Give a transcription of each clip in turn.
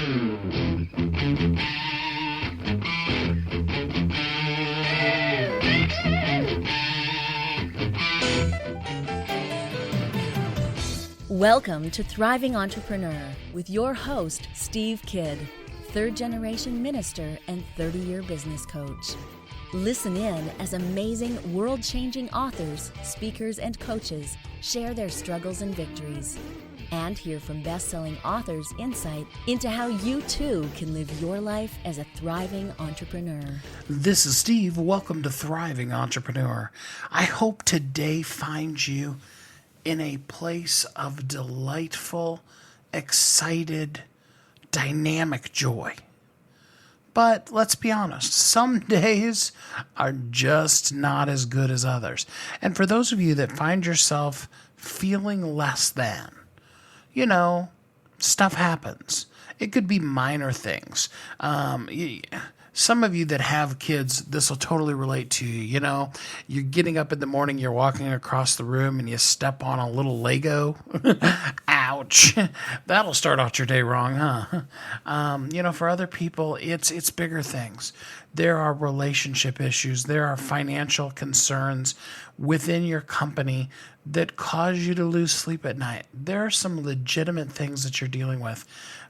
Welcome to Thriving Entrepreneur with your host, Steve Kidd, third-generation minister and 30-year business coach. Listen in as amazing, world-changing authors, speakers, and coaches share their struggles and victories. And hear from best-selling authors' insight into how you too can live your life as a thriving entrepreneur. This is Steve. Welcome to Thriving Entrepreneur. I hope today finds you in a place of delightful, excited, dynamic joy. But let's be honest, some days are just not as good as others. And for those of you that find yourself feeling less than, stuff happens. It could be minor things. Some of you that have kids, this will totally relate to you. You're getting up in the morning, you're walking across the room, and you step on a little Lego. Ouch. That'll start out your day wrong, huh? For other people, it's bigger things. There are relationship issues. There are financial concerns within your company that cause you to lose sleep at night. There are some legitimate things that you're dealing with.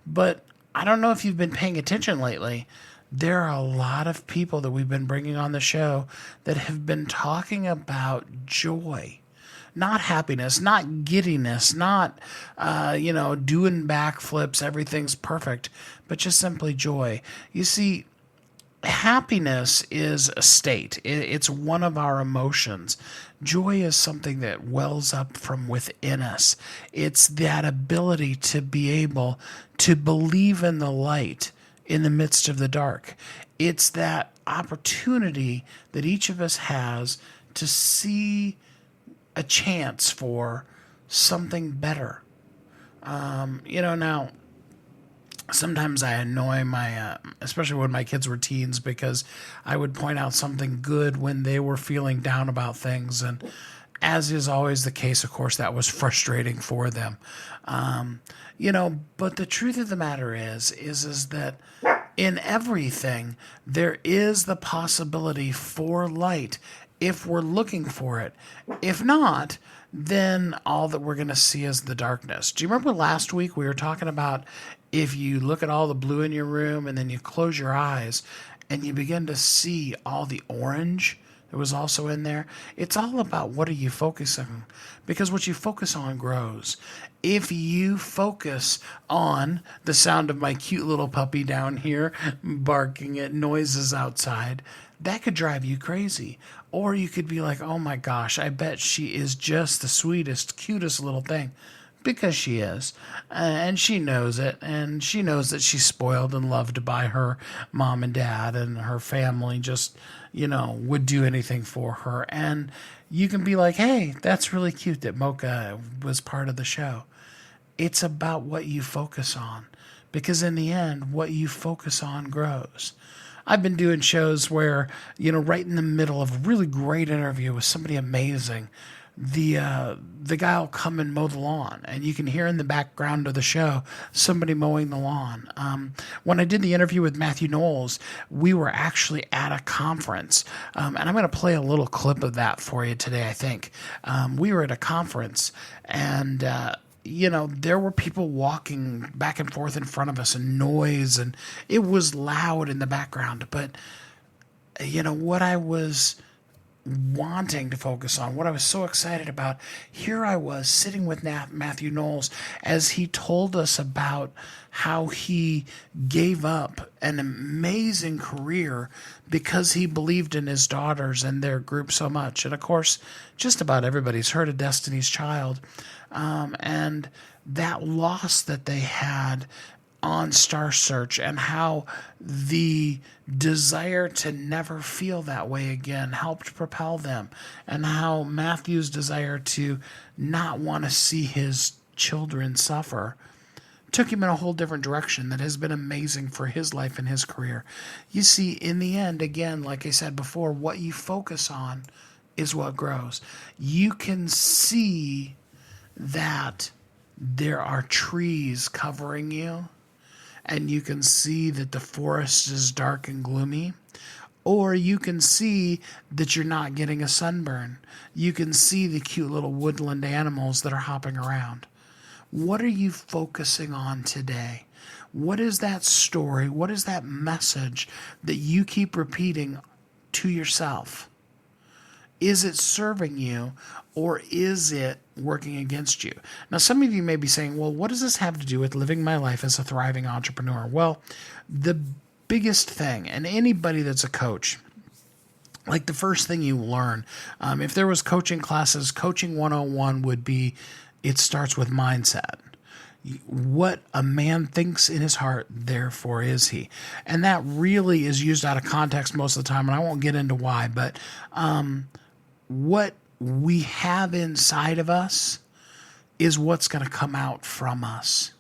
But I don't know if you've been paying attention lately. There are a lot of people that we've been bringing on the show that have been talking about joy, not happiness, not giddiness, not, doing backflips, everything's perfect, but just simply joy. You see, happiness is a state. It's one of our emotions. Joy is something that wells up from within us. It's that ability to be able to believe in the light in the midst of the dark. It's that opportunity that each of us has to see a chance for something better. Now, sometimes I annoy my, especially when my kids were teens, because I would point out something good when they were feeling down about things. And as is always the case, of course, that was frustrating for them. But the truth of the matter is that in everything, there is the possibility for light if we're looking for it. If not, then all that we're going to see is the darkness. Do you remember last week we were talking about if you look at all the blue in your room and then you close your eyes and you begin to see all the orange that was also in there? It's all about what are you focusing on, because what you focus on grows. If you focus on the sound of my cute little puppy down here barking at noises outside, that could drive you crazy. Or you could be like, oh my gosh, I bet she is just the sweetest, cutest little thing. Because she is. And she knows it. And she knows that she's spoiled and loved by her mom and dad, and her family just, would do anything for her. And you can be like, hey, that's really cute that Mocha was part of the show. It's about what you focus on. Because in the end, what you focus on grows. I've been doing shows where, right in the middle of a really great interview with somebody amazing, the guy will come and mow the lawn, and you can hear in the background of the show somebody mowing the lawn. When I did the interview with Mathew Knowles, we were actually at a conference, and I'm going to play a little clip of that for you today, I think. We were at a conference, and there were people walking back and forth in front of us, and noise, and it was loud in the background. But, what I was wanting to focus on, what I was so excited about, here I was sitting with Mathew Knowles as he told us about how he gave up an amazing career because he believed in his daughters and their group so much. And of course, just about everybody's heard of Destiny's Child. And that loss that they had on Star Search, and how the desire to never feel that way again helped propel them, and how Matthew's desire to not want to see his children suffer took him in a whole different direction that has been amazing for his life and his career. You see, in the end, again, like I said before, what you focus on is what grows. You can see that there are trees covering you, and you can see that the forest is dark and gloomy. Or you can see that you're not getting a sunburn. You can see the cute little woodland animals that are hopping around. What are you focusing on today? What is that story? What is that message that you keep repeating to yourself? Is it serving you, or is it working against you? Now, some of you may be saying, well, what does this have to do with living my life as a thriving entrepreneur? Well, the biggest thing, and anybody that's a coach, like the first thing you learn, if there was coaching classes, coaching 101 would be, it starts with mindset. What a man thinks in his heart, therefore is he. And that really is used out of context most of the time, and I won't get into why, but what we have inside of us is what's going to come out from us.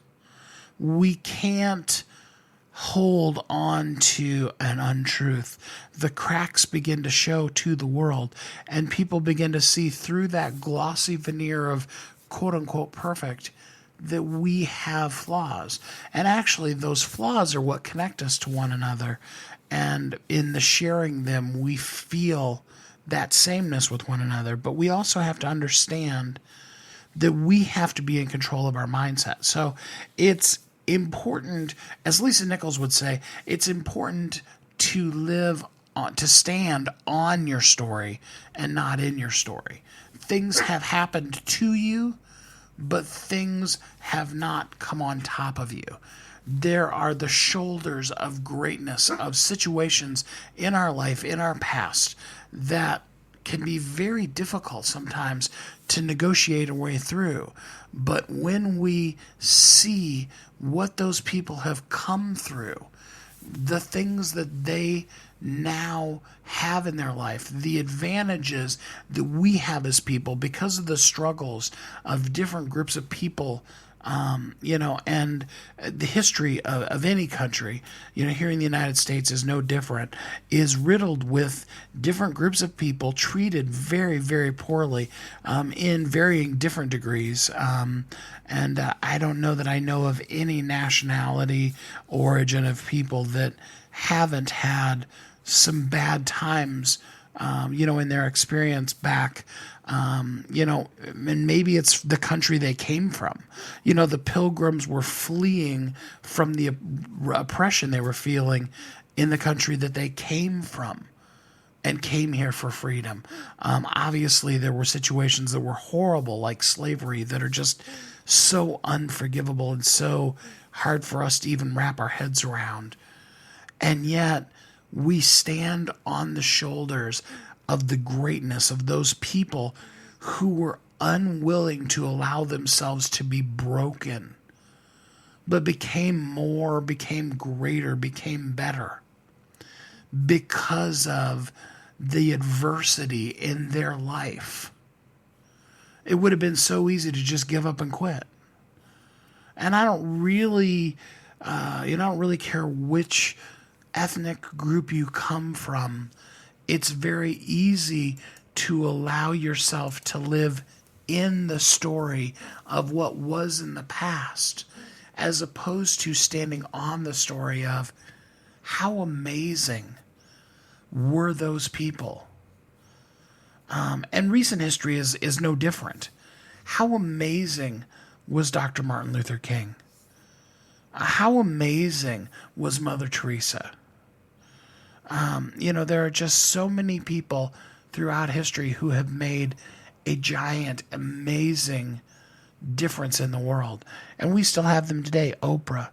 We can't hold on to an untruth. The cracks begin to show to the world, and people begin to see through that glossy veneer of quote unquote perfect that we have flaws. And actually, those flaws are what connect us to one another. And in the sharing them, we feel that sameness with one another. But we also have to understand that we have to be in control of our mindset. So it's important, as Lisa Nichols would say, it's important to live on, to stand on your story and not in your story. Things have happened to you, but things have not come on top of you. There are the shoulders of greatness, of situations in our life, in our past, that can be very difficult sometimes to negotiate a way through. But when we see what those people have come through, the things that they now have in their life, the advantages that we have as people because of the struggles of different groups of people, and the history of any country, here in the United States is no different, is riddled with different groups of people treated very, very poorly in varying different degrees. And I don't know that I know of any nationality, origin of people that haven't had some bad times, in their experience back, and maybe it's the country they came from. The Pilgrims were fleeing from the oppression they were feeling in the country that they came from and came here for freedom. Obviously, there were situations that were horrible, like slavery, that are just so unforgivable and so hard for us to even wrap our heads around. And yet, we stand on the shoulders of the greatness of those people who were unwilling to allow themselves to be broken, but became more, became greater, became better because of the adversity in their life. It would have been so easy to just give up and quit. And I don't really, I don't really care which ethnic group you come from. It's very easy to allow yourself to live in the story of what was in the past, as opposed to standing on the story of how amazing were those people. And recent history is no different. How amazing was Dr. Martin Luther King? How amazing was Mother Teresa? There are just so many people throughout history who have made a giant, amazing difference in the world. And we still have them today. Oprah,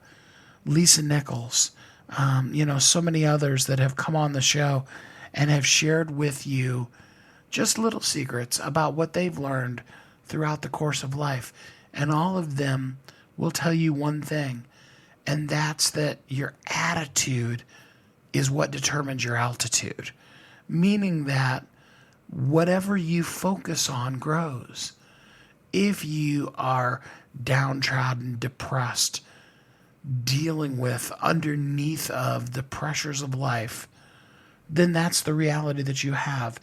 Lisa Nichols, so many others that have come on the show and have shared with you just little secrets about what they've learned throughout the course of life. And all of them will tell you one thing, and that's that your attitude is what determines your altitude. Meaning that whatever you focus on grows. If you are downtrodden, depressed, dealing with underneath of the pressures of life, then that's the reality that you have.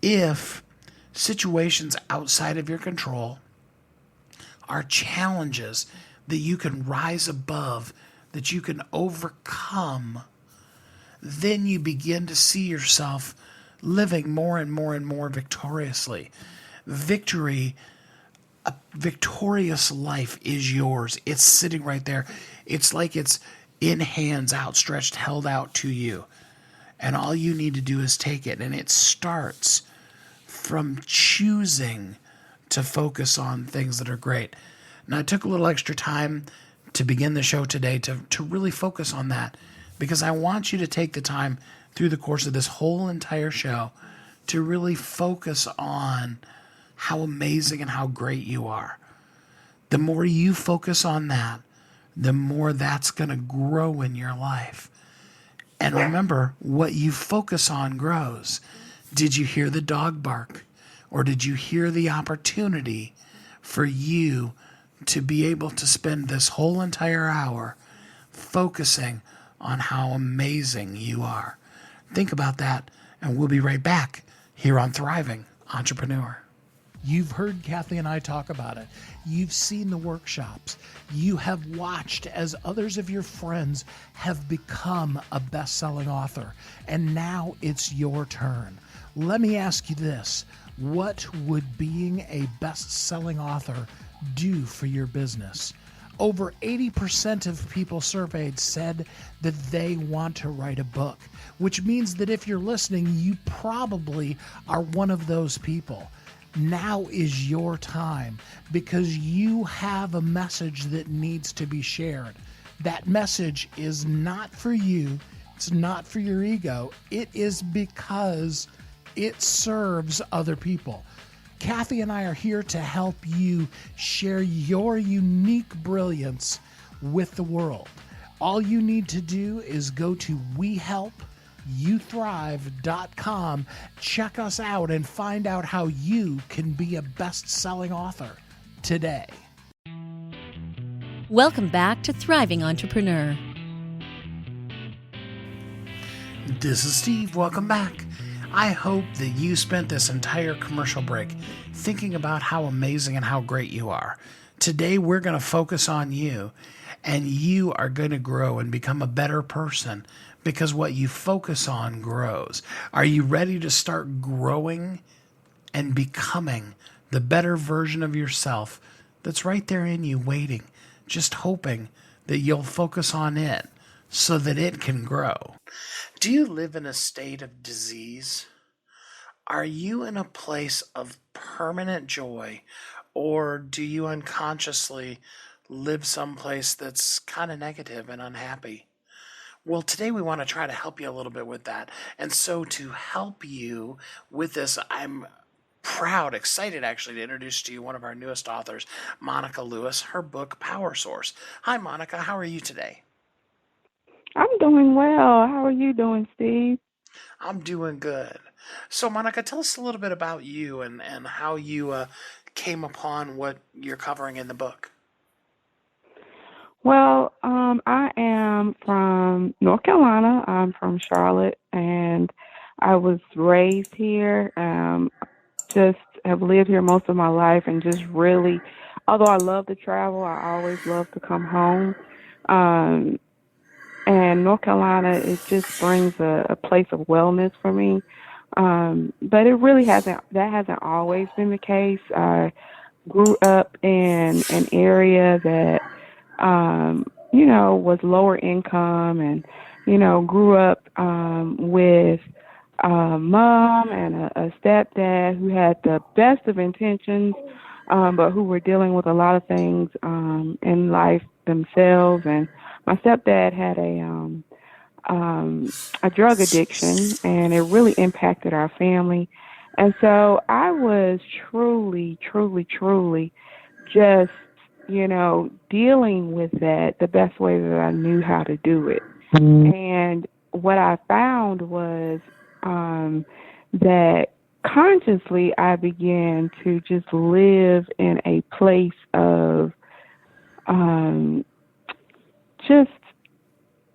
If situations outside of your control are challenges that you can rise above that you can overcome, then you begin to see yourself living more and more and more victoriously. Victory, a victorious life is yours. It's sitting right there. It's like it's in hands outstretched, held out to you. And all you need to do is take it. And it starts from choosing to focus on things that are great. Now, I took a little extra time to begin the show today to really focus on that, because I want you to take the time through the course of this whole entire show to really focus on how amazing and how great you are. The more you focus on that, the more that's going to grow in your life. And remember, what you focus on grows. Did you hear the dog bark? Or did you hear the opportunity for you to be able to spend this whole entire hour focusing on how amazing you are? Think about that, and we'll be right back here on Thriving Entrepreneur. You've heard Kathy and I talk about it. You've seen the workshops. You have watched as others of your friends have become a best-selling author, and now it's your turn. Let me ask you this. What would being a best-selling author do for your business? Over 80% of people surveyed said that they want to write a book, which means that if you're listening, you probably are one of those people. Now is your time, because you have a message that needs to be shared. That message is not for you. It's not for your ego. It is because it serves other people. Kathy and I are here to help you share your unique brilliance with the world. All you need to do is go to WeHelpYouThrive.com, check us out, and find out how you can be a best-selling author today. Welcome back to Thriving Entrepreneur. This is Steve. Welcome back. I hope that you spent this entire commercial break thinking about how amazing and how great you are. Today, we're going to focus on you, and you are going to grow and become a better person, because what you focus on grows. Are you ready to start growing and becoming the better version of yourself that's right there in you waiting, just hoping that you'll focus on it so that it can grow? Do you live in a state of disease? Are you in a place of permanent joy, or do you unconsciously live someplace that's kind of negative and unhappy? Well, today we want to try to help you a little bit with that. And so to help you with this, I'm proud, excited actually, to introduce to you one of our newest authors, Monica Lewis, her book, Power Source. Hi, Monica. How are you today? I'm doing well. How are you doing, Steve? I'm doing good. So, Monica, tell us a little bit about you and how you came upon what you're covering in the book. Well, I am from North Carolina. I'm from Charlotte, and I was raised here. Just have lived here most of my life, and just really, although I love to travel, I always love to come home. And North Carolina, it just brings a place of wellness for me. But it really hasn't always been the case. I grew up in an area that, was lower income, and, grew up with a mom and a stepdad who had the best of intentions, but who were dealing with a lot of things in life themselves. And my stepdad had a drug addiction, and it really impacted our family. And so I was truly, truly, truly just, dealing with that the best way that I knew how to do it. And what I found was that consciously I began to just live in a place of just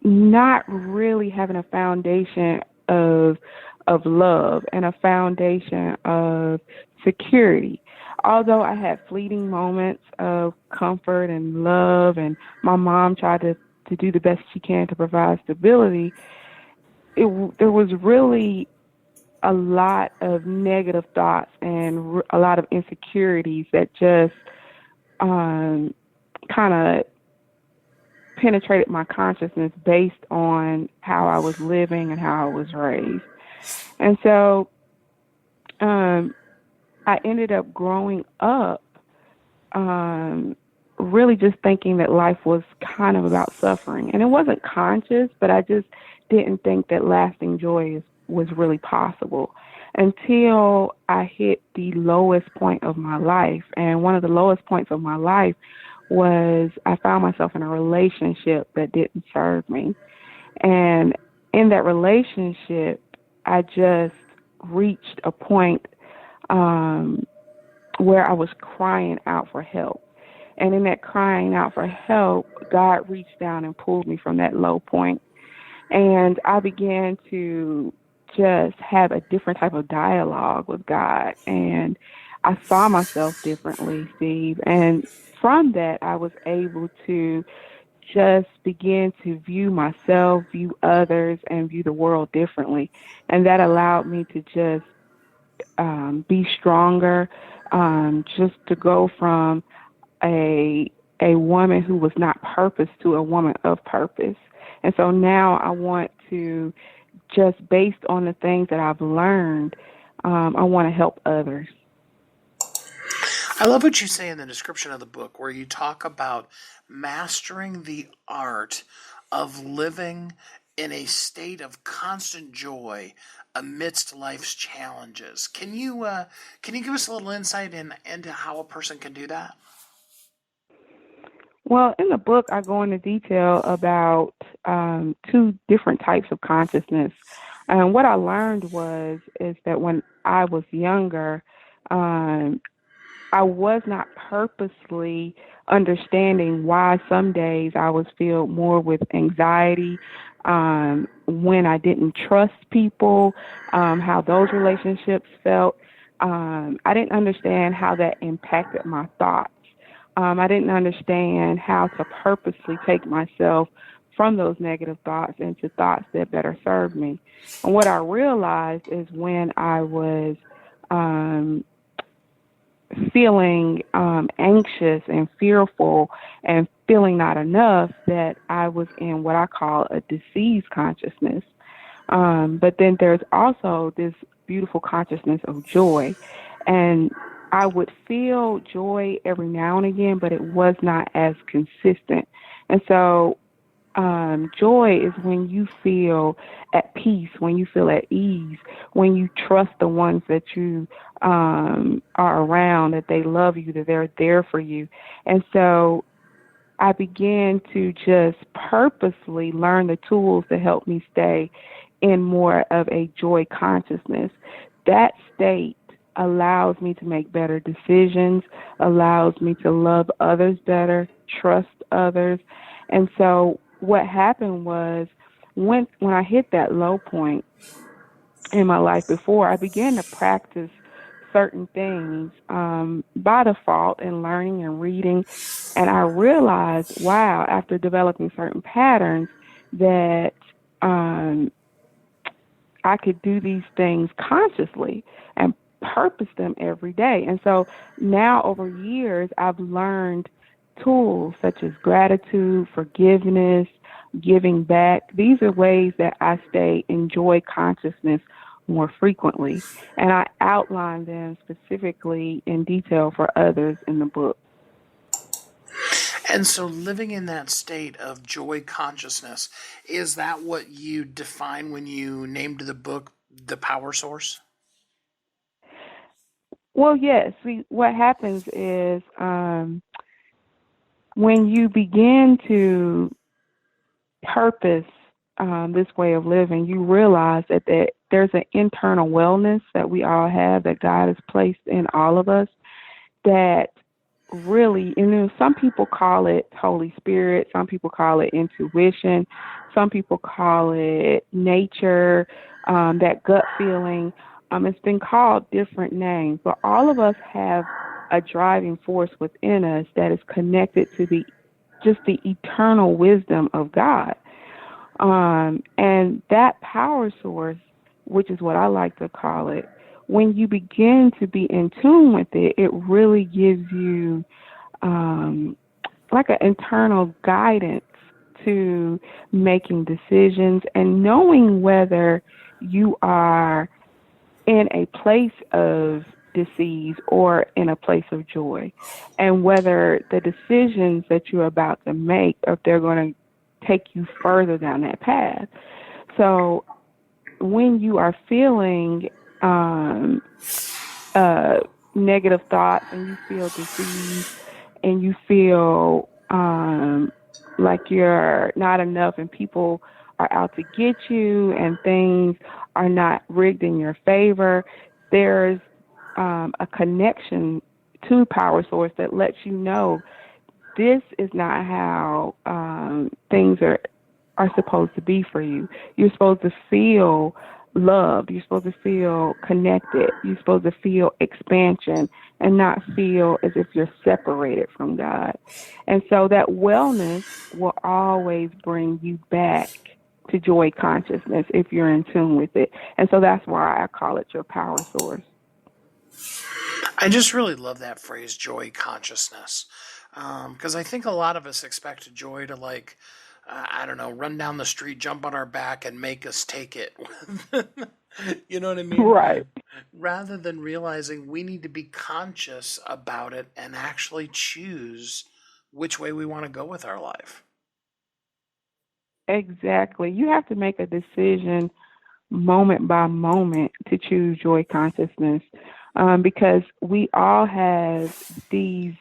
not really having a foundation of love and a foundation of security. Although I had fleeting moments of comfort and love, and my mom tried to to do the best she can to provide stability, there was really a lot of negative thoughts and a lot of insecurities that just kind of penetrated my consciousness based on how I was living and how I was raised. And so I ended up growing up really just thinking that life was kind of about suffering. And it wasn't conscious, but I just didn't think that lasting joy was really possible until I hit the lowest point of my life. And one of the lowest points of my life was I found myself in a relationship that didn't serve me. And in that relationship, I just reached a point where I was crying out for help. And in that crying out for help, God reached down and pulled me from that low point. And I began to just have a different type of dialogue with God. And I saw myself differently, Steve. And from that, I was able to just begin to view myself, view others, and view the world differently. And that allowed me to just be stronger, just to go from a woman who was not purpose to a woman of purpose. And so now I want to, just based on the things that I've learned, I want to help others. I love what you say in the description of the book where you talk about mastering the art of living in a state of constant joy amidst life's challenges. Can you give us a little insight into how a person can do that? Well, in the book, I go into detail about two different types of consciousness. And what I learned is that when I was younger, I was not purposely understanding why some days I was filled more with anxiety, when I didn't trust people, how those relationships felt. I didn't understand how that impacted my thoughts. I didn't understand how to purposely take myself from those negative thoughts into thoughts that better serve me. And what I realized is when I was feeling anxious and fearful and feeling not enough, that I was in what I call a diseased consciousness. But then there's also this beautiful consciousness of joy. And I would feel joy every now and again, but it was not as consistent. And so joy is when you feel at peace, when you feel at ease, when you trust the ones that you are around, that they love you, that they're there for you. And so I began to just purposely learn the tools to help me stay in more of a joy consciousness. That state allows me to make better decisions, allows me to love others better, trust others. And so what happened was when I hit that low point in my life before, I began to practice certain things by default and learning and reading. And I realized, wow, after developing certain patterns, that I could do these things consciously and purpose them every day. And so now over years, I've learned tools such as gratitude, forgiveness, giving back. These are ways that I stay in joy consciousness more frequently. And I outline them specifically in detail for others in the book. And so living in that state of joy consciousness, is that what you define when you named the book The Power Source? Well, yes. See, what happens is when you begin to purpose this way of living, you realize that there's an internal wellness that we all have, that God has placed in all of us, that really, some people call it Holy Spirit, some people call it intuition, some people call it nature, that gut feeling. It's been called different names, but all of us have a driving force within us that is connected to the just the eternal wisdom of God. And that power source, which is what I like to call it, when you begin to be in tune with it, it really gives you like an internal guidance to making decisions and knowing whether you are in a place of disease or in a place of joy, and whether the decisions that you're about to make, if they're going to take you further down that path. So when you are feeling negative thoughts and you feel disease and you feel like you're not enough and people are out to get you and things are not rigged in your favor, there's a connection to power source that lets you know this is not how things are supposed to be for you. You're supposed to feel loved. You're supposed to feel connected. You're supposed to feel expansion and not feel as if you're separated from God. And so that wellness will always bring you back to joy consciousness if you're in tune with it. And so that's why I call it your power source. I just really love that phrase, joy consciousness, because I think a lot of us expect joy to, like, I don't know, run down the street, jump on our back, and make us take it. You know what I mean? Right. Rather than realizing we need to be conscious about it and actually choose which way we want to go with our life. Exactly. You have to make a decision moment by moment to choose joy consciousness, because we all have these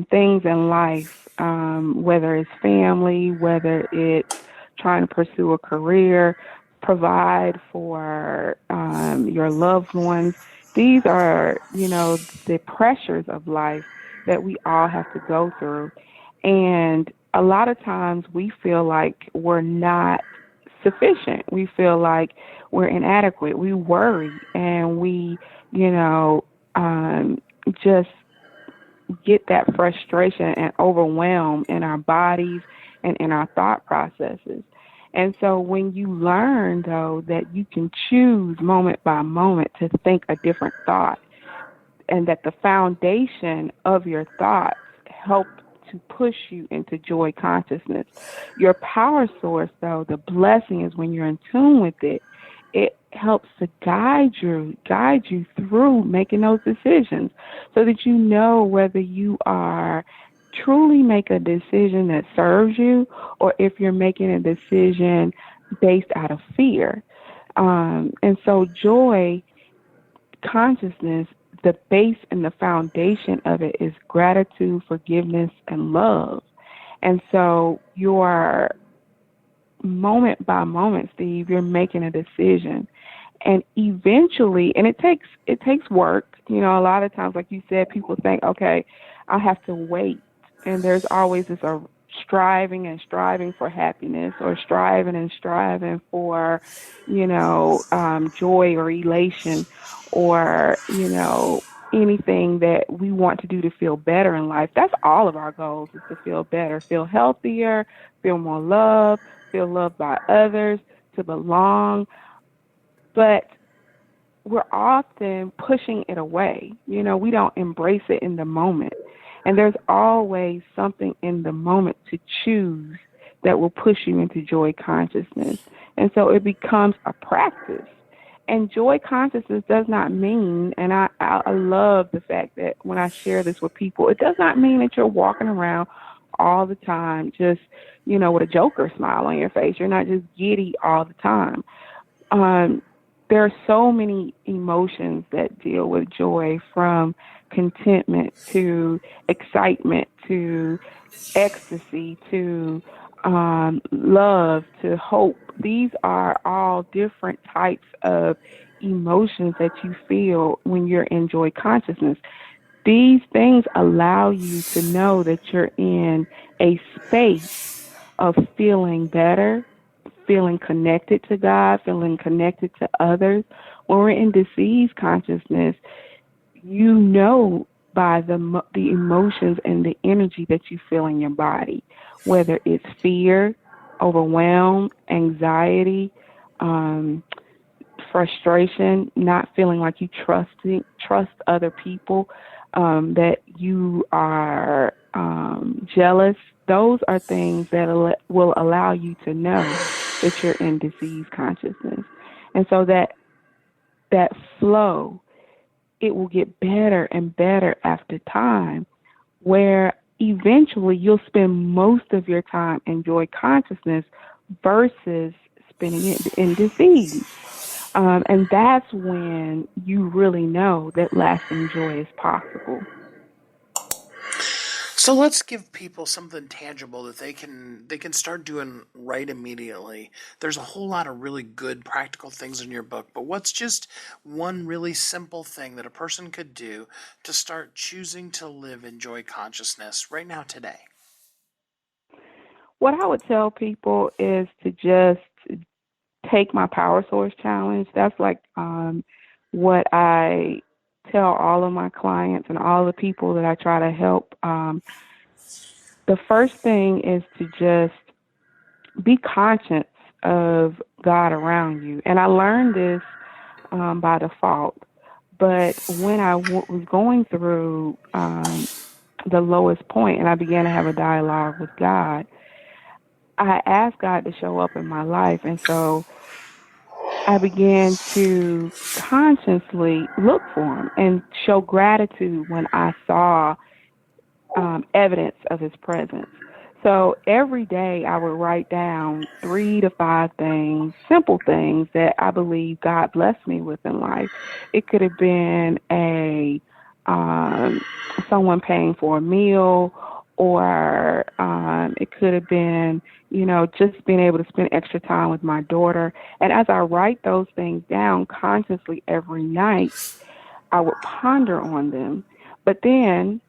things in life, whether it's family, whether it's trying to pursue a career, provide for your loved ones. These are, the pressures of life that we all have to go through. And a lot of times we feel like we're not sufficient. We feel like we're inadequate. We worry and we, just get that frustration and overwhelm in our bodies and in our thought processes. And so when you learn, though, that you can choose moment by moment to think a different thought, and that the foundation of your thoughts help to push you into joy consciousness. Your power source, though, the blessing is when you're in tune with it, it helps to guide you through making those decisions so that you know whether you are truly make a decision that serves you or if you're making a decision based out of fear. And so joy consciousness, the base and the foundation of it is gratitude, forgiveness, and love. And so you're moment by moment, Steve, you're making a decision. And eventually, and it takes work. A lot of times, like you said, people think, okay, I have to wait. And there's always this striving and striving for happiness, or striving and striving for, joy or elation, or, anything that we want to do to feel better in life. That's all of our goals, is to feel better, feel healthier, feel more loved, feel loved by others, to belong. But we're often pushing it away. We don't embrace it in the moment. And there's always something in the moment to choose that will push you into joy consciousness. And so it becomes a practice. And joy consciousness does not mean, and I love the fact that when I share this with people, it does not mean that you're walking around all the time just, with a Joker smile on your face. You're not just giddy all the time. There are so many emotions that deal with joy, from contentment to excitement to ecstasy to love to hope. These are all different types of emotions that you feel when you're in joy consciousness. These things allow you to know that you're in a space of feeling better, feeling connected to God, feeling connected to others. When we're in disease consciousness, by the emotions and the energy that you feel in your body, whether it's fear, overwhelm, anxiety, frustration, not feeling like you trust other people, that you are jealous. Those are things that will allow you to know that you're in disease consciousness. And so that flow, it will get better and better after time, where eventually you'll spend most of your time in joy consciousness versus spending it in disease. And that's when you really know that lasting joy is possible. So let's give people something tangible that they can start doing right immediately. There's a whole lot of really good practical things in your book, but what's just one really simple thing that a person could do to start choosing to live in joy consciousness right now today? What I would tell people is to just take my Power Source Challenge. That's like what I tell all of my clients and all the people that I try to help. The first thing is to just be conscious of God around you. And I learned this by default. But when I was going through the lowest point and I began to have a dialogue with God, I asked God to show up in my life. And so I began to consciously look for him and show gratitude when I saw evidence of his presence. So every day I would write down 3 to 5 things, simple things that I believe God blessed me with in life. It could have been someone paying for a meal, or it could have been, just being able to spend extra time with my daughter. And as I write those things down consciously every night, I would ponder on them. But then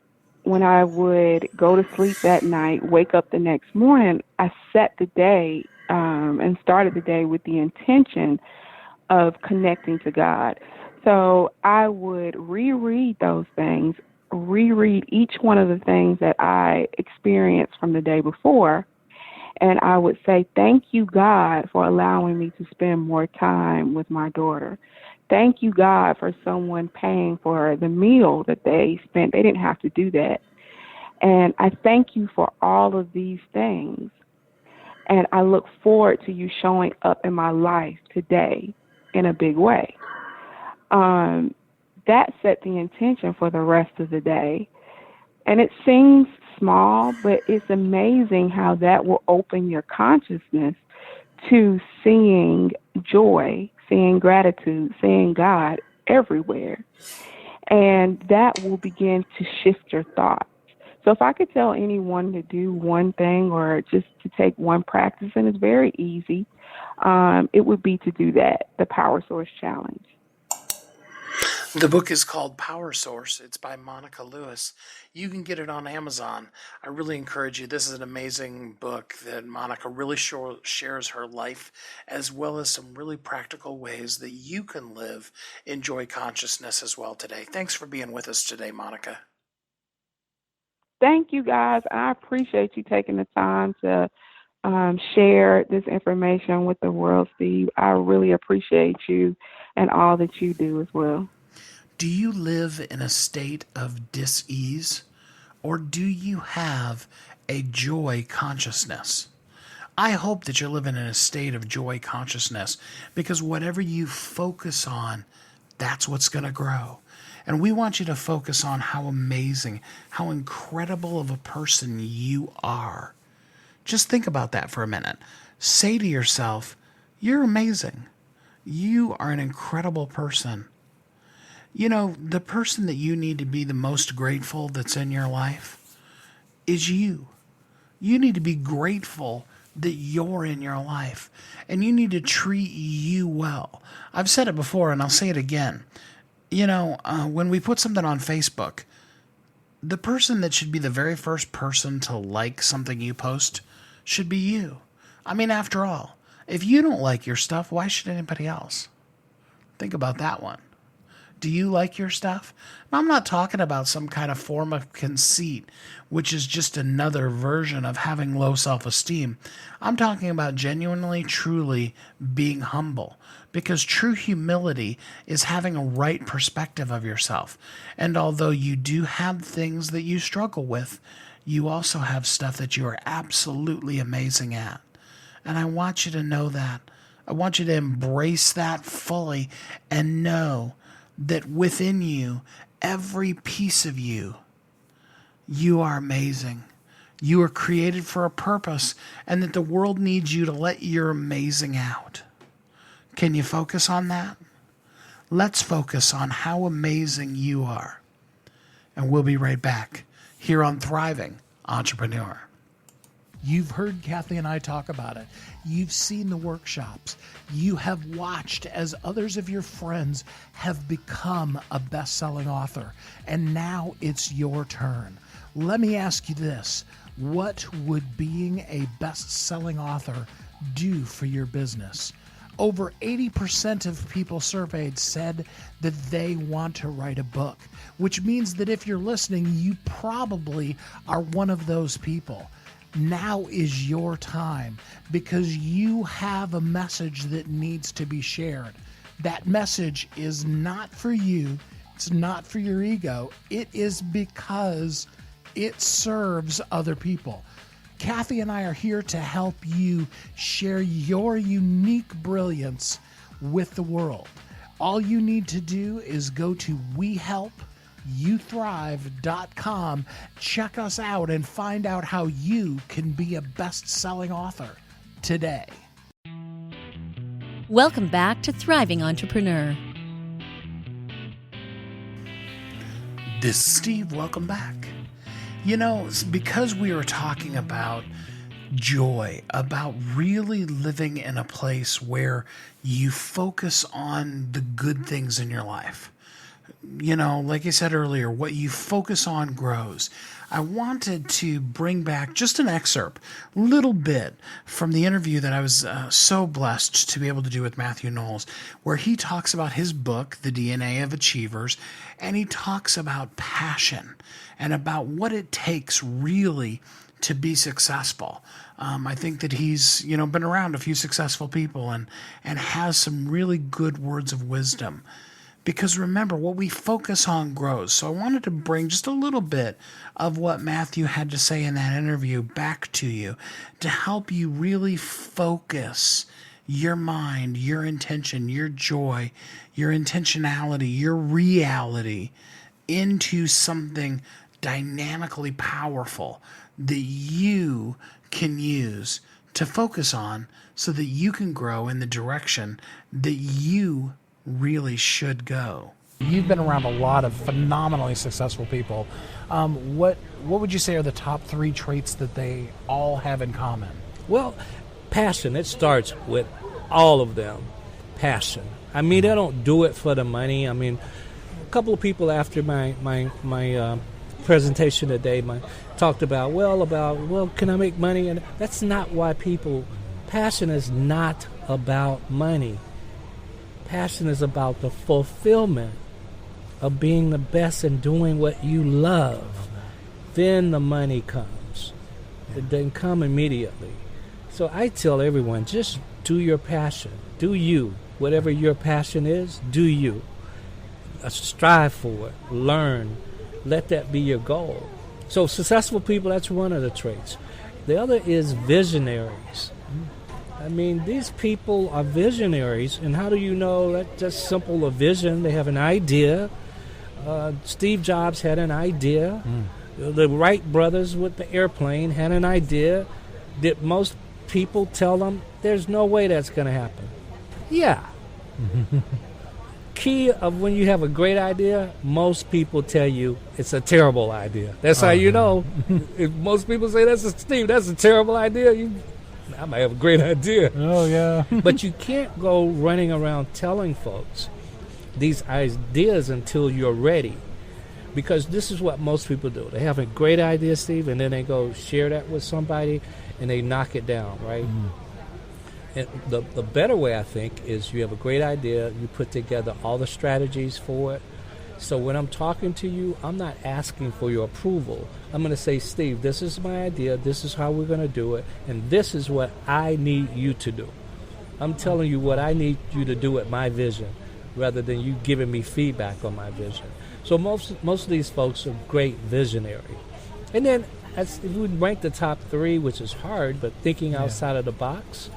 when I would go to sleep that night, wake up the next morning, I set the day and started the day with the intention of connecting to God. So I would reread those things, reread each one of the things that I experienced from the day before, and I would say, thank you, God, for allowing me to spend more time with my daughter. Thank you, God, for someone paying for the meal that they spent. They didn't have to do that. And I thank you for all of these things. And I look forward to you showing up in my life today in a big way. That set the intention for the rest of the day. And it seems small, but it's amazing how that will open your consciousness to seeing joy, seeing gratitude, seeing God everywhere. And that will begin to shift your thoughts. So if I could tell anyone to do one thing or just to take one practice, and it's very easy, it would be to do that, the Power Source Challenge. The book is called Power Source. It's by Monica Lewis. You can get it on Amazon. I really encourage you. This is an amazing book that Monica really shares her life, as well as some really practical ways that you can live in joy consciousness as well today. Thanks for being with us today, Monica. Thank you, guys. I appreciate you taking the time to share this information with the world, Steve. I really appreciate you and all that you do as well. Do you live in a state of dis-ease, or do you have a joy consciousness? I hope that you're living in a state of joy consciousness, because whatever you focus on, that's what's going to grow. And we want you to focus on how amazing, how incredible of a person you are. Just think about that for a minute. Say to yourself, you're amazing. You are an incredible person. You know, the person that you need to be the most grateful that's in your life is you. You need to be grateful that you're in your life, and you need to treat you well. I've said it before, and I'll say it again. You know, when we put something on Facebook, the person that should be the very first person to like something you post should be you. I mean, after all, if you don't like your stuff, why should anybody else? Think about that one. Do you like your stuff? Now, I'm not talking about some kind of form of conceit, which is just another version of having low self-esteem. I'm talking about genuinely, truly being humble, because true humility is having a right perspective of yourself. And although you do have things that you struggle with, you also have stuff that you are absolutely amazing at. And I want you to know that. I want you to embrace that fully and know that within you, every piece of you, you are amazing. You are created for a purpose, and that the world needs you to let your amazing out. Can you focus on that? Let's focus on how amazing you are. And we'll be right back here on Thriving Entrepreneur. You've heard Kathy and I talk about it. You've seen the workshops. You have watched as others of your friends have become a best-selling author. And now it's your turn. Let me ask you this. What would being a best-selling author do for your business? Over 80% of people surveyed said that they want to write a book, which means that if you're listening, you probably are one of those people. Now is your time, because you have a message that needs to be shared. That message is not for you. It's not for your ego. It is because it serves other people. Kathy and I are here to help you share your unique brilliance with the world. All you need to do is go to WeHelpYouThrive.com, check us out, and find out how you can be a best-selling author today. Welcome back to Thriving Entrepreneur. This is Steve. Welcome back. You know, because we were talking about joy, about really living in a place where you focus on the good things in your life. You know, like I said earlier, what you focus on grows. I wanted to bring back just an excerpt, little bit from the interview that I was so blessed to be able to do with Mathew Knowles, where he talks about his book, The DNA of Achievers, and he talks about passion and about what it takes really to be successful. I think that he's, been around a few successful people and has some really good words of wisdom. Because remember, what we focus on grows. So I wanted to bring just a little bit of what Mathew had to say in that interview back to you to help you really focus your mind, your intention, your joy, your intentionality, your reality into something dynamically powerful that you can use to focus on so that you can grow in the direction that you really should go. You've been around a lot of phenomenally successful people. What would you say are the top 3 traits that they all have in common? Well, passion. It starts with all of them. Passion. I mean, they don't do it for the money. I mean, a couple of people after my presentation today talked about, can I make money? And that's not why people. Passion is not about money. Passion is about the fulfillment of being the best and doing what you love. Then the money comes. It doesn't come immediately. So I tell everyone, just do your passion. Do you. Whatever your passion is, do you. Strive for it. Learn. Let that be your goal. So successful people, that's one of the traits. The other is visionaries. I mean, these people are visionaries, and how do you know? That's just simple, a vision. They have an idea. Steve Jobs had an idea. The Wright brothers with the airplane had an idea. Did most people tell them, there's no way that's going to happen? Yeah. Key of when you have a great idea, most people tell you it's a terrible idea. That's how you know. If most people say, that's a terrible idea, I might have a great idea. Oh, yeah. But you can't go running around telling folks these ideas until you're ready. Because this is what most people do. They have a great idea, Steve, and then they go share that with somebody, and they knock it down, right? the better way, I think, is you have a great idea, you put together all the strategies for it. So when I'm talking to you, I'm not asking for your approval. I'm going to say, Steve, this is my idea, this is how we're going to do it, and this is what I need you to do. I'm telling you what I need you to do at my vision, rather than you giving me feedback on my vision. So most of these folks are great visionary. And then if we rank the top 3, which is hard, but thinking outside of the box,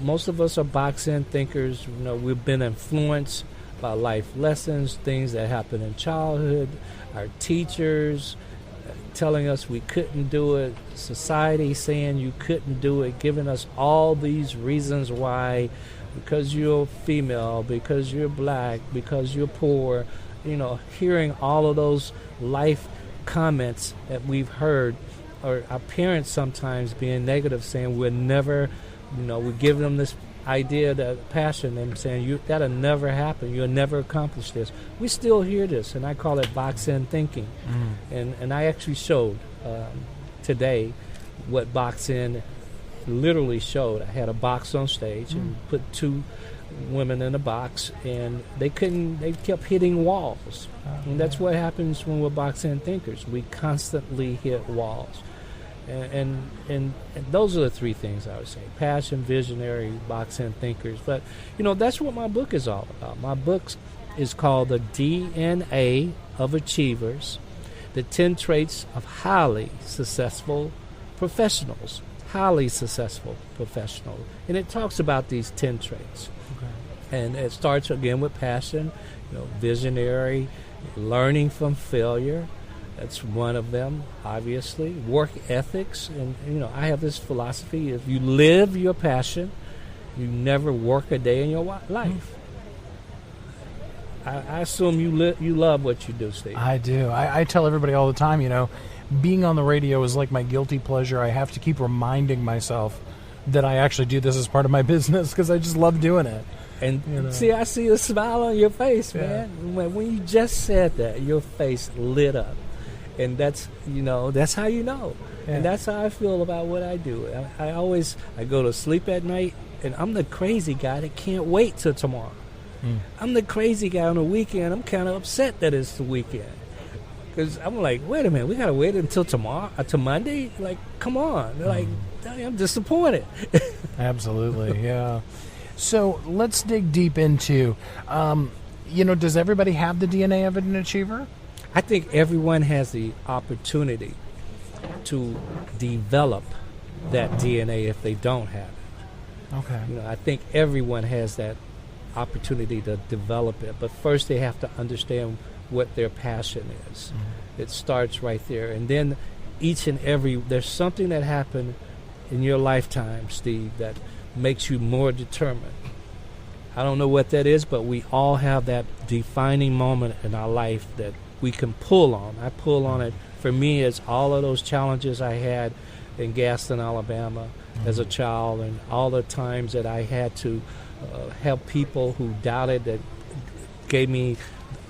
most of us are box-in thinkers. We've been influenced by life lessons, things that happen in childhood, our teachers telling us we couldn't do it, society saying you couldn't do it, giving us all these reasons why, because you're female, because you're black, because you're poor, hearing all of those life comments that we've heard, or our parents sometimes being negative, saying we're never, we give them this idea, that passion, and saying that'll never happen, you'll never accomplish this. We still hear this, and I call it box-in thinking. And I actually showed today what box-in literally showed. I had a box on stage and put 2 women in a box, and they kept hitting walls. And that's what happens when we're box-in thinkers. We constantly hit walls. And those are the 3 things I would say: passion, visionary, box-in thinkers. But that's what my book is all about. My book is called The DNA of Achievers: The 10 Traits of Highly Successful Professionals. Highly successful professional. And it talks about these 10 traits. Okay. And it starts again with passion, visionary, learning from failure. That's one of them, obviously. Work ethics. And, I have this philosophy: if you live your passion, you never work a day in your life. I assume you love what you do, Steve. I do. I tell everybody all the time, being on the radio is like my guilty pleasure. I have to keep reminding myself that I actually do this as part of my business because I just love doing it. And see, I see a smile on your face, man. When you just said that, your face lit up. And that's how you know. Yeah. And that's how I feel about what I do. I go to sleep at night, and I'm the crazy guy that can't wait till tomorrow. I'm the crazy guy on the weekend. I'm kind of upset that it's the weekend. Because I'm like, wait a minute, we got to wait until tomorrow, to Monday? Like, come on. They're like, I'm disappointed. Absolutely, yeah. So let's dig deep into, does everybody have the DNA of an achiever? I think everyone has the opportunity to develop that DNA if they don't have it. Okay. I think everyone has that opportunity to develop it, but first they have to understand what their passion is. It starts right there, and then there's something that happened in your lifetime, Steve, that makes you more determined. I don't know what that is, but we all have that defining moment in our life that we can pull on. I pull on it. For me, it's all of those challenges I had in Gaston, Alabama as a child, and all the times that I had to help people who doubted, that gave me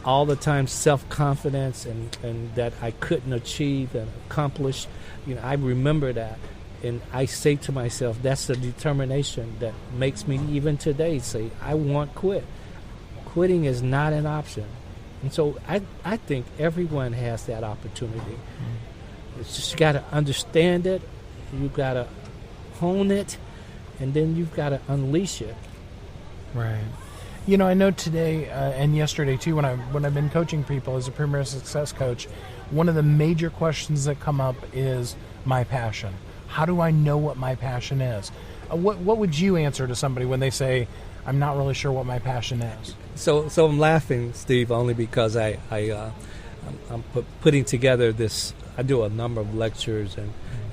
all the time self-confidence and that I couldn't achieve and accomplish. I remember that, and I say to myself, that's the determination that makes me even today say, I won't quit. Quitting is not an option. And so I think everyone has that opportunity. It's just you got to understand it, you've got to hone it, and then you've got to unleash it. Right. I know today and yesterday too, when I've been coaching people as a Premier Success Coach, one of the major questions that come up is my passion. How do I know what my passion is? What would you answer to somebody when they say, I'm not really sure what my passion is? So I'm laughing, Steve, only because I'm putting together this. I do a number of lectures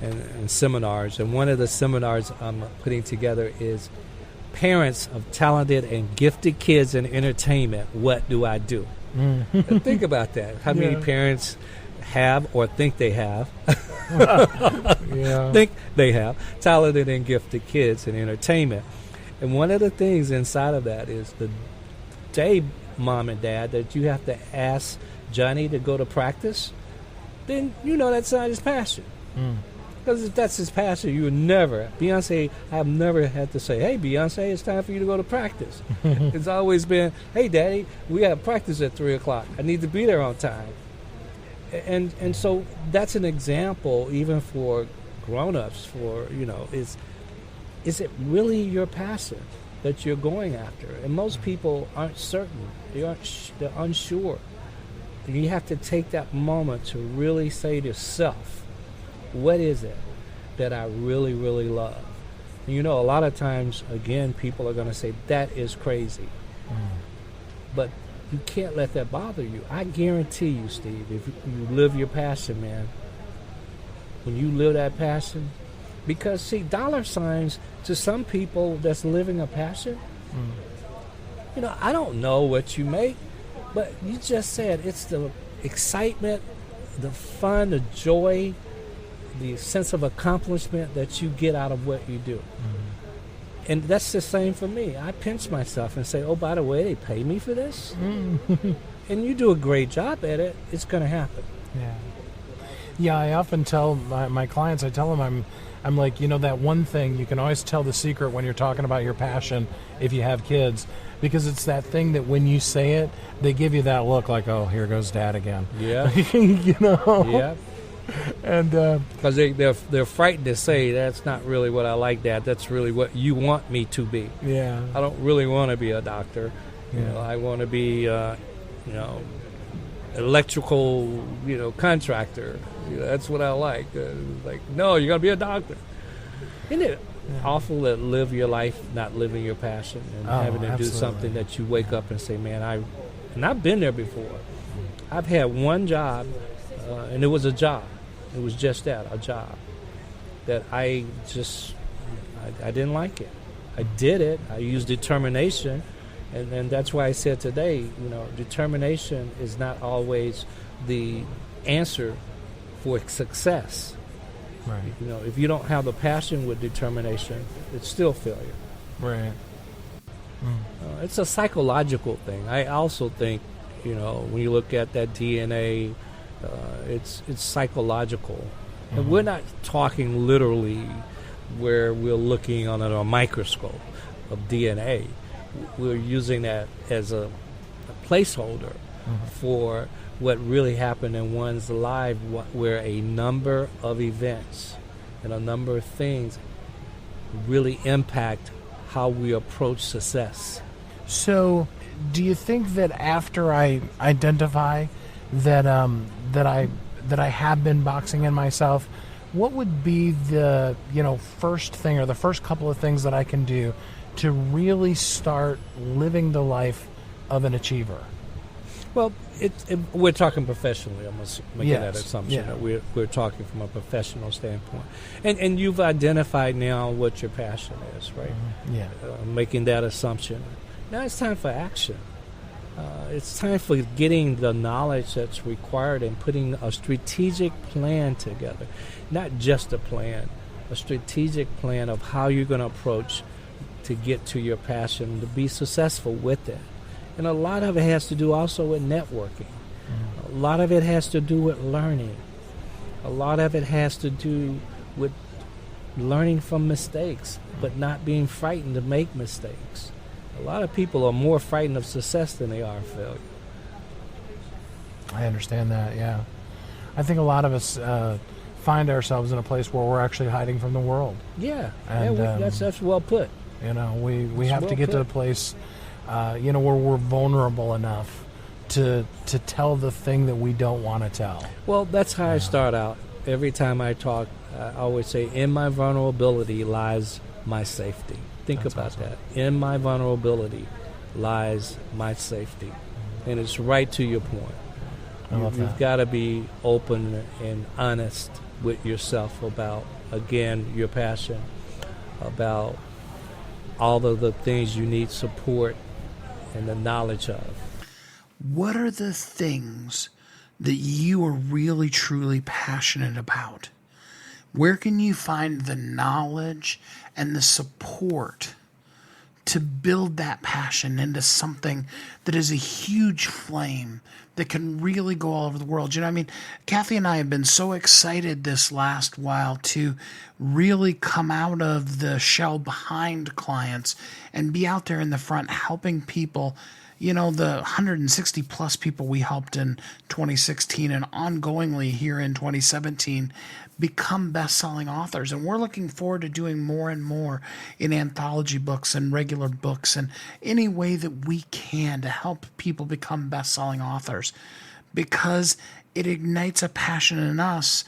and seminars, and one of the seminars I'm putting together is parents of talented and gifted kids in entertainment. What do I do? Think about that. How many parents have or think they have think they have talented and gifted kids in entertainment? And one of the things inside of that is the day, mom and dad, that you have to ask Johnny to go to practice, then that's not his passion. Because if that's his passion, you would never. Beyonce, I've never had to say, hey, Beyonce, it's time for you to go to practice. It's always been, hey, Daddy, we have practice at 3 o'clock. I need to be there on time. And so that's an example, even for grown-ups, for, is it really your passion that you're going after? And most people aren't certain. They're unsure. You have to take that moment to really say to yourself, what is it that I really, really love? And a lot of times, again, people are going to say, that is crazy. But you can't let that bother you. I guarantee you, Steve, if you live your passion, man, when you live that passion, because, see, dollar signs, to some people that's living a passion, I don't know what you make, but you just said it's the excitement, the fun, the joy, the sense of accomplishment that you get out of what you do. And that's the same for me. I pinch myself and say, oh, by the way, they pay me for this? And you do a great job at it, it's going to happen. Yeah, I often tell my clients, I tell them I'm like, that one thing, you can always tell the secret when you're talking about your passion if you have kids, because it's that thing that when you say it, they give you that look like, oh, here goes Dad again. Yeah. Yeah. And because they're frightened to say, that's not really what I like, Dad. That's really what you want me to be. Yeah. I don't really want to be a doctor. I want to be, electrical, contractor. That's what I like. No, you're going to be a doctor. Isn't it awful to live your life not living your passion and having to do something that you wake up and say, man, I've been there before. I've had one job, and it was a job. It was just that, a job, that I didn't like it. I did it. I used determination. And that's why I said today, determination is not always the answer for success. Right. If you don't have the passion with determination, it's still failure. Right. It's a psychological thing. I also think, when you look at that DNA, it's psychological. And we're not talking literally where we're looking on a microscope of DNA. We're using that as a placeholder for what really happened in one's life, where a number of events and a number of things really impact how we approach success. So, do you think that after I identify that that I have been boxing in myself, what would be the first thing or the first couple of things that I can do to really start living the life of an achiever? Well, we're talking professionally. I must make that assumption. Yeah. That we're talking from a professional standpoint. And you've identified now what your passion is, right? Yeah. Making that assumption. Now it's time for action. It's time for getting the knowledge that's required and putting a strategic plan together. Not just a plan, a strategic plan of how you're going to approach to get to your passion, to be successful with it. And a lot of it has to do also with networking. A lot of it has to do with learning. A lot of it has to do with learning from mistakes, but not being frightened to make mistakes. A lot of people are more frightened of success than they are of failure. I understand that, yeah. I think a lot of us find ourselves in a place where we're actually hiding from the world. Yeah, and, that's well put. We have to get to a place, where we're vulnerable enough to tell the thing that we don't want to tell. Well, that's how I start out. Every time I talk, I always say, in my vulnerability lies my safety. Think about that. In my vulnerability lies my safety. And it's right to your point. You've got to be open and honest with yourself about, again, your passion, about all of the things you need support and the knowledge of. What are the things that you are really, truly passionate about? Where can you find the knowledge and the support to build that passion into something that is a huge flame that can really go all over the world. I mean, Kathy and I have been so excited this last while to really come out of the shell behind clients and be out there in the front helping people. The 160 plus people we helped in 2016 and ongoingly here in 2017 become best-selling authors. And we're looking forward to doing more and more in anthology books and regular books and any way that we can to help people become best-selling authors, because it ignites a passion in us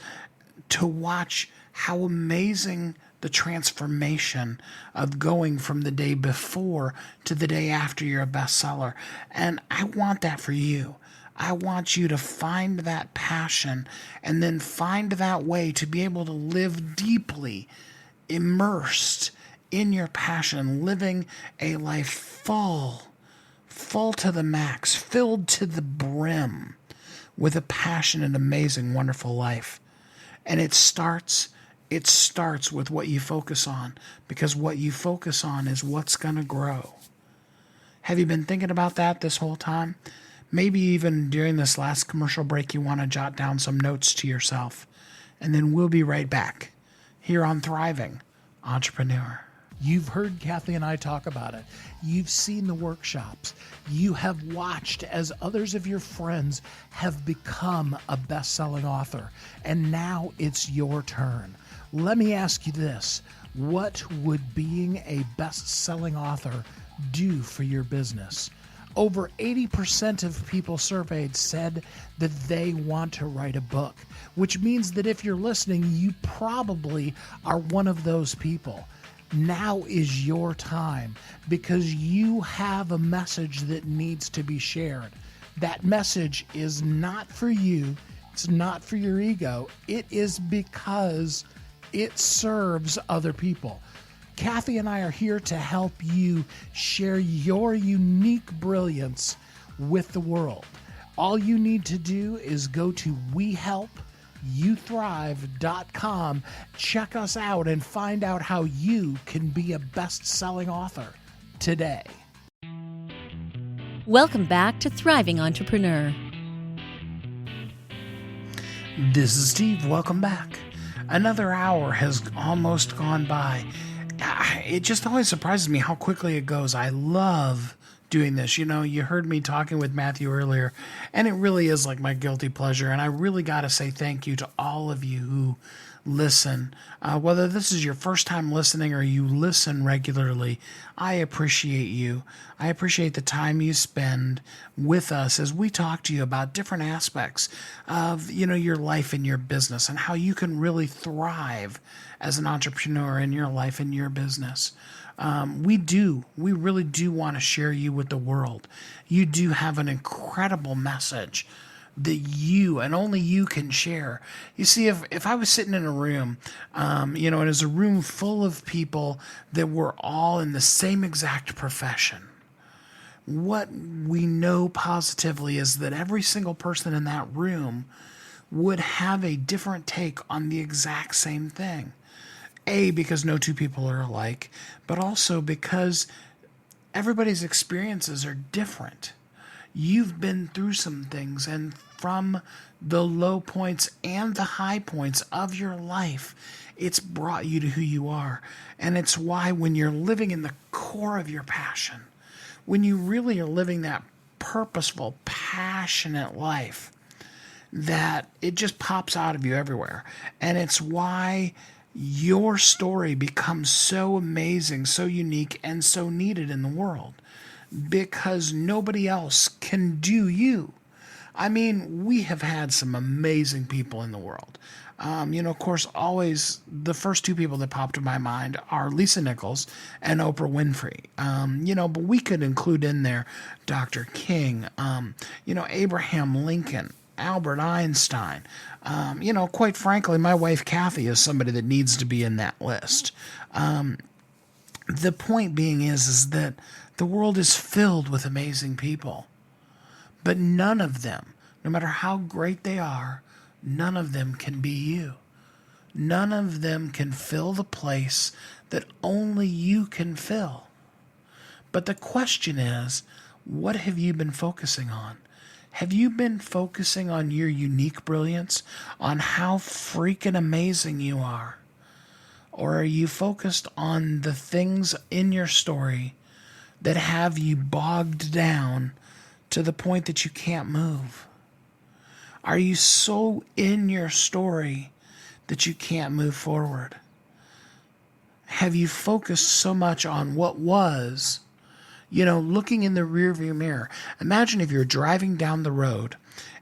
to watch how amazing the transformation of going from the day before to the day after you're a bestseller. And I want that for you. I want you to find that passion and then find that way to be able to live deeply immersed in your passion, living a life full to the max, filled to the brim with a passion and amazing, wonderful life. And it starts with what you focus on, because what you focus on is what's going to grow. Have you been thinking about that this whole time? Maybe even during this last commercial break, you want to jot down some notes to yourself. And then we'll be right back here on Thriving Entrepreneur. You've heard Kathy and I talk about it. You've seen the workshops. You have watched as others of your friends have become a best-selling author. And now it's your turn. Let me ask you this. What would being a best-selling author do for your business? Over 80% of people surveyed said that they want to write a book, which means that if you're listening, you probably are one of those people. Now is your time, because you have a message that needs to be shared. That message is not for you. It's not for your ego. It is because it serves other people. Kathy and I are here to help you share your unique brilliance with the world. All you need to do is go to WeHelpYouThrive.com, check us out, and find out how you can be a best-selling author today. Welcome back to Thriving Entrepreneur. This is Steve. Welcome back. Another hour has almost gone by. It just always surprises me how quickly it goes. I love doing this. You heard me talking with Matthew earlier, and it really is like my guilty pleasure. And I really got to say thank you to all of you who listen. Whether this is your first time listening or you listen regularly, I appreciate you. I appreciate the time you spend with us as we talk to you about different aspects of, your life and your business and how you can really thrive as an entrepreneur in your life and your business. We really do want to share you with the world. You do have an incredible message that you and only you can share. You see, if I was sitting in a room, and it was a room full of people that were all in the same exact profession, what we know positively is that every single person in that room would have a different take on the exact same thing. Because no two people are alike, but also because everybody's experiences are different. You've been through some things, and from the low points and the high points of your life, it's brought you to who you are. And it's why when you're living in the core of your passion, when you really are living that purposeful, passionate life, that it just pops out of you everywhere. And it's why your story becomes so amazing, so unique, and so needed in the world, because nobody else can do you. I mean, we have had some amazing people in the world. Of course, always the first two people that pop to my mind are Lisa Nichols and Oprah Winfrey. But we could include in there Dr. King, Abraham Lincoln, Albert Einstein. Quite frankly, my wife Kathy is somebody that needs to be in that list. The point being is that the world is filled with amazing people, but none of them, no matter how great they are, none of them can be you. None of them can fill the place that only you can fill. But the question is, what have you been focusing on? Have you been focusing on your unique brilliance, on how freaking amazing you are? Or are you focused on the things in your story that have you bogged down to the point that you can't move? Are you so in your story that you can't move forward? Have you focused so much on what was, looking in the rearview mirror? Imagine if you're driving down the road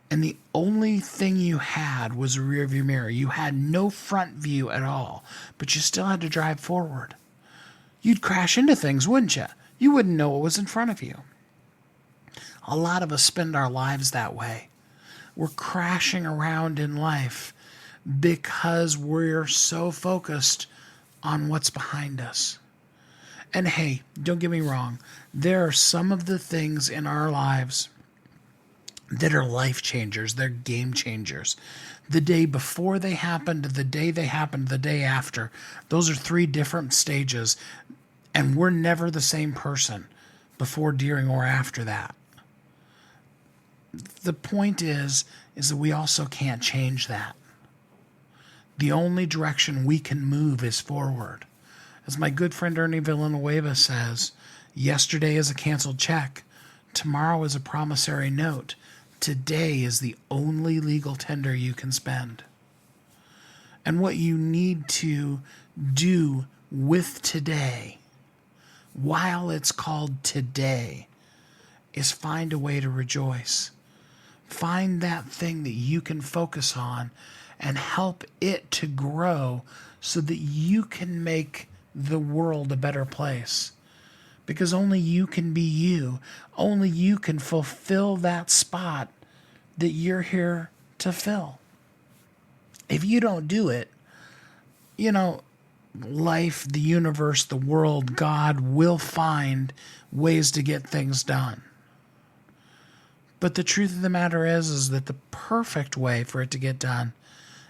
and the only thing you had was a rearview mirror. You had no front view at all, but you still had to drive forward. You'd crash into things, wouldn't you? You wouldn't know what was in front of you. A lot of us spend our lives that way. We're crashing around in life because we're so focused on what's behind us. And hey, don't get me wrong, there are some of the things in our lives that are life changers, they're game changers. The day before they happened, the day they happened, the day after, those are 3 different stages, and we're never the same person before, during, or after that. The point is that we also can't change that. The only direction we can move is forward. As my good friend Ernie Villanueva says, yesterday is a canceled check. Tomorrow is a promissory note. Today is the only legal tender you can spend. And what you need to do with today, while it's called today, is find a way to rejoice. Find that thing that you can focus on and help it to grow so that you can make the world a better place. Because only you can be you. Only you can fulfill that spot that you're here to fill. If you don't do it, life, the universe, the world, God will find ways to get things done. But the truth of the matter is that the perfect way for it to get done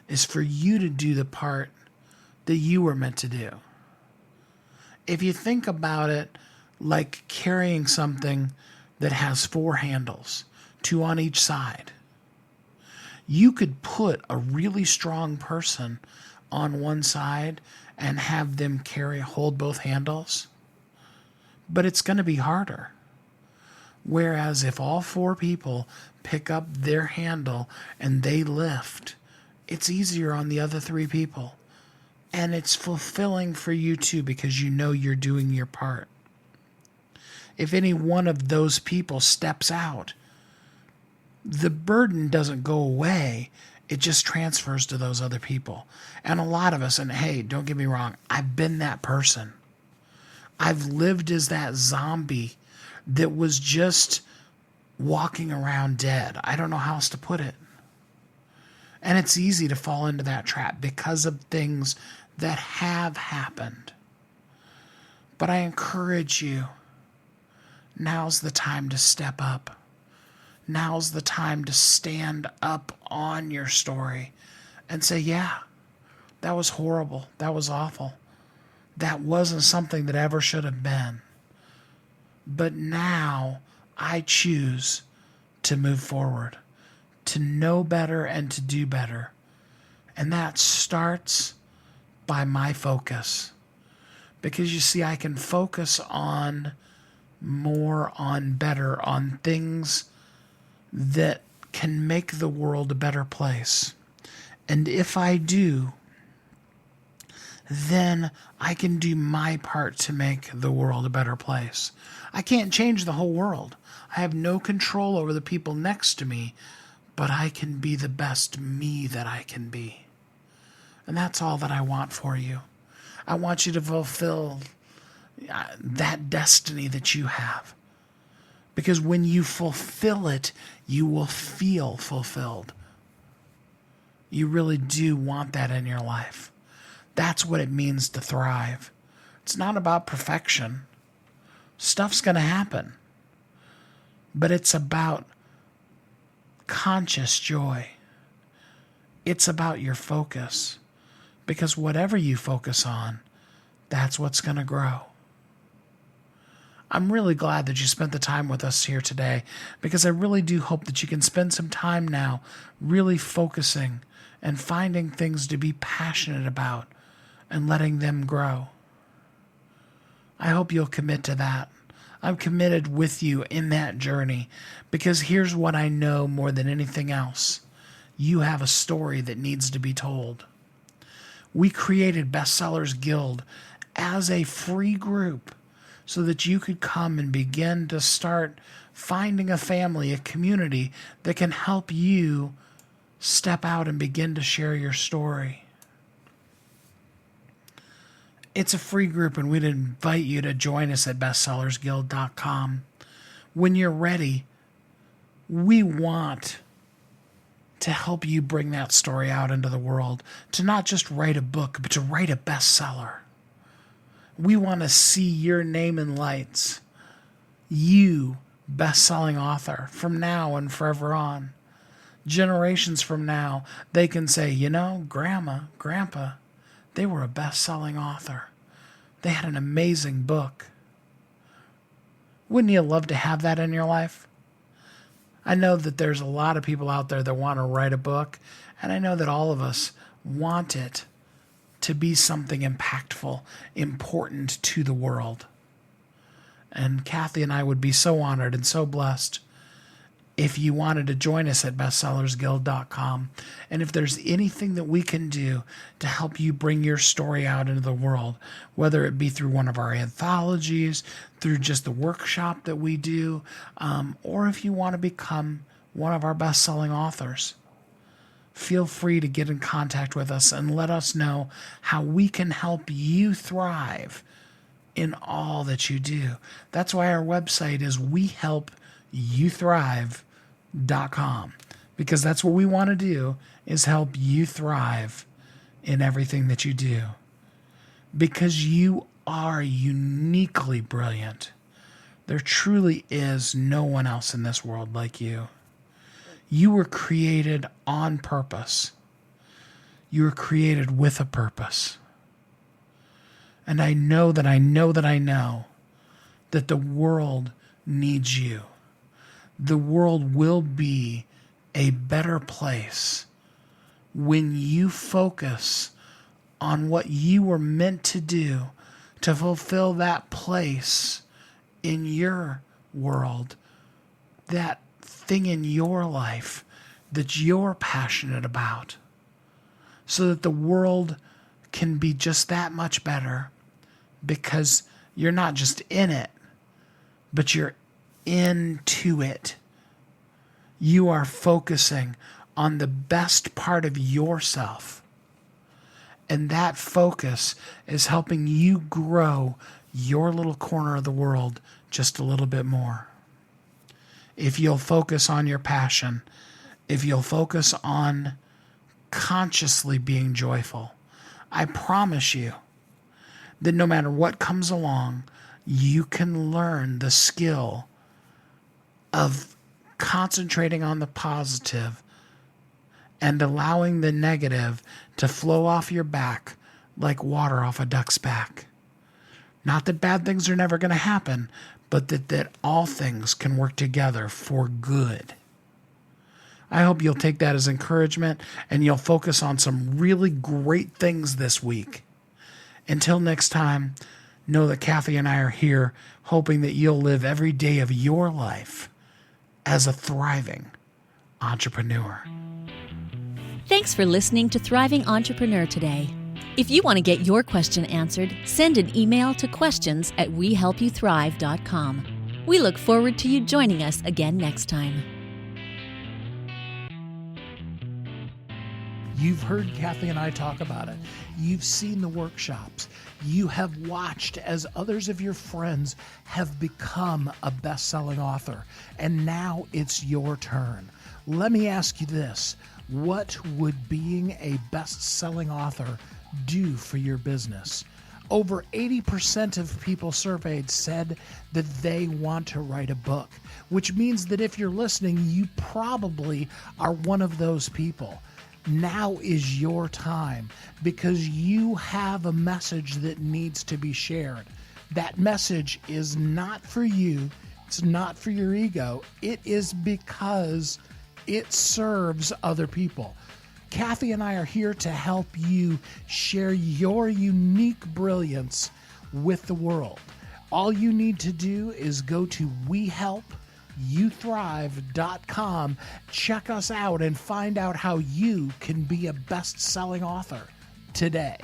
is for you to do the part that you were meant to do. If you think about it like carrying something that has 4 handles, 2 on each side, you could put a really strong person on one side and have them hold both handles, but it's going to be harder. Whereas if all 4 people pick up their handle and they lift, it's easier on the other 3 people. And it's fulfilling for you too, because you're doing your part. If any one of those people steps out, the burden doesn't go away. It just transfers to those other people. And a lot of us, and hey, don't get me wrong, I've been that person. I've lived as that zombie that was just walking around dead. I don't know how else to put it. And it's easy to fall into that trap because of things that have happened. But I encourage you, now's the time to step up. Now's the time to stand up on your story and say, yeah, that was horrible. That was awful. That wasn't something that ever should have been. But now I choose to move forward, to know better and to do better. And that starts by my focus. Because you see, I can focus on more, on better, on things that can make the world a better place. And if I do, then I can do my part to make the world a better place. I can't change the whole world. I have no control over the people next to me, but I can be the best me that I can be. And that's all that I want for you. I want you to fulfill that destiny that you have. Because when you fulfill it, you will feel fulfilled. You really do want that in your life. That's what it means to thrive. It's not about perfection. Stuff's going to happen. But it's about conscious joy. It's about your focus. Because whatever you focus on, that's what's going to grow. I'm really glad that you spent the time with us here today, because I really do hope that you can spend some time now really focusing and finding things to be passionate about and letting them grow. I hope you'll commit to that. I'm committed with you in that journey, because here's what I know more than anything else. You have a story that needs to be told. We created Bestsellers Guild as a free group so that you could come and begin to start finding a family, a community that can help you step out and begin to share your story. It's a free group, and we'd invite you to join us at bestsellersguild.com. When you're ready, we want to help you bring that story out into the world, to not just write a book, but to write a bestseller. We want to see your name in lights, you, best-selling author, from now and forever on. Generations from now, they can say, you know, Grandma, Grandpa, they were a best-selling author. They had an amazing book. Wouldn't you love to have that in your life? I know that there's a lot of people out there that want to write a book, and I know that all of us want it to be something impactful, important to the world. And Kathy and I would be so honored and so blessed if you wanted to join us at bestsellersguild.com. And if there's anything that we can do to help you bring your story out into the world, whether it be through one of our anthologies, through just the workshop that we do, or if you want to become one of our best-selling authors, feel free to get in contact with us and let us know how we can help you thrive in all that you do. That's why our website is wehelpyouthrive.com, because that's what we want to do, is help you thrive in everything that you do, because you are uniquely brilliant. There truly is no one else in this world like you. You were created on purpose. You were created with a purpose. And I know that the world needs you. The world will be a better place when you focus on what you were meant to do to fulfill that place in your world, that thing in your life that you're passionate about, so that the world can be just that much better, because you're not just in it, but you're into it. You are focusing on the best part of yourself. And that focus is helping you grow your little corner of the world just a little bit more. If you'll focus on your passion, if you'll focus on consciously being joyful, I promise you that no matter what comes along, you can learn the skill of concentrating on the positive and allowing the negative to flow off your back like water off a duck's back. Not that bad things are never going to happen, but that all things can work together for good. I hope you'll take that as encouragement and you'll focus on some really great things this week. Until next time, know that Kathy and I are here hoping that you'll live every day of your life as a thriving entrepreneur. Thanks for listening to Thriving Entrepreneur today. If you want to get your question answered, send an email to questions@wehelpyouthrive.com. We look forward to you joining us again next time. You've heard Kathy and I talk about it. You've seen the workshops. You have watched as others of your friends have become a best-selling author. And now it's your turn. Let me ask you this. What would being a best-selling author do for your business? Over 80% of people surveyed said that they want to write a book, which means that if you're listening, you probably are one of those people. Now is your time, because you have a message that needs to be shared. That message is not for you. It's not for your ego. It is because it serves other people. Kathy and I are here to help you share your unique brilliance with the world. All you need to do is go to WeHelpYouThrive.com, check us out, and find out how you can be a best-selling author today.